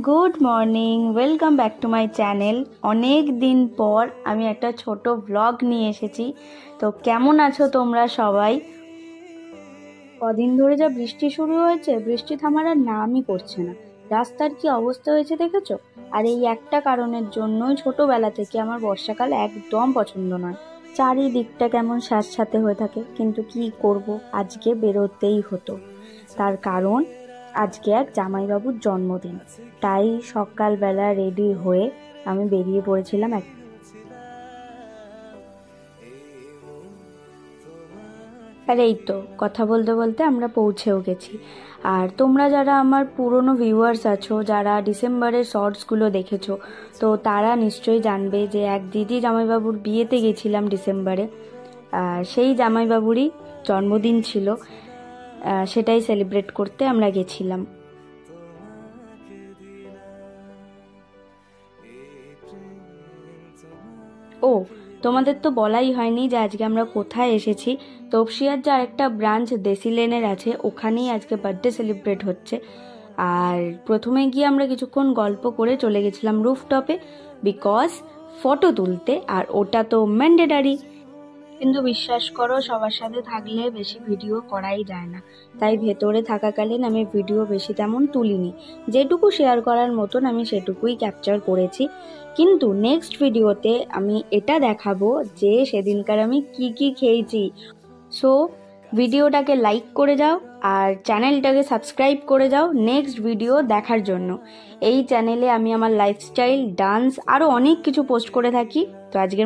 Good morning, welcome back to my channel. অনেক দিন পর আমি একটা ছোট ব্লগ নিয়ে এসেছি। তো কেমন আছো তোমরা সবাই? কদিন ধরে যা বৃষ্টি শুরু হয়েছে, বৃষ্টি থামার আর নামই করছে না। রাস্তার কি অবস্থা হয়েছে দেখেছো? আর এই একটা কারণের জন্যই ছোটবেলা থেকে আমার বর্ষাকাল একদম পছন্দ নয়। চারিদিকটা কেমন স্যাঁতস্যাঁতে হয়ে থাকে, কিন্তু কি করব, আজকে বেরোতেই হতো। তার কারণ আজকে এক জামাইবাবুর জন্মদিন। তাই সকালবেলা রেডি হয়ে আমি বেরিয়ে পড়েছিলাম। আর এই তো কথা বলতে বলতে আমরা পৌঁছেও গেছি। আর তোমরা যারা আমার পুরনো ভিউয়ার্স আছো, যারা ডিসেম্বরের শর্টসগুলো দেখেছো, তো তারা নিশ্চয়ই জানবে যে এক দিদি জামাইবাবুর বিয়েতে গেছিলাম ডিসেম্বরে। আর সেই জামাইবাবুরই জন্মদিন ছিল, সেটাই সেলিব্রেট করতে আমরা গেছিলাম। ও, তোমাদের তো বলাই হয়নি যে আজকে আমরা কোথায় এসেছি। তপসিয়ার যে আরেকটা ব্রাঞ্চ দেশি লেনের আছে, ওখানেই আজকে বার্থডে সেলিব্রেট হচ্ছে। আর প্রথমে গিয়ে আমরা কিছুক্ষণ গল্প করে চলে গেছিলাম রুফটপে, বিকজ ফটো তুলতে, আর ওটা তো ম্যান্ডেটারি। কিন্তু বিশ্বাস করো, সবার সাথে থাকলে বেশি ভিডিও করাই যায় না। তাই ভেতরে থাকাকালীন আমি ভিডিও বেশি তেমন তুলিনি। যেটুকু শেয়ার করার মতন আমি সেটুকুই ক্যাপচার করেছি। কিন্তু নেক্সট ভিডিওতে আমি এটা দেখাবো যে সেদিনকার আমি কি কি খেয়েছি। সো ভিডিওটাকে লাইক করে যাও আর চ্যানেলটাকে সাবস্ক্রাইব করে যাও নেক্সট ভিডিও দেখার জন্য। এই চ্যানেলে আমি আমার লাইফস্টাইল, ডান্স, আরও অনেক কিছু পোস্ট করে থাকি। তো আজকের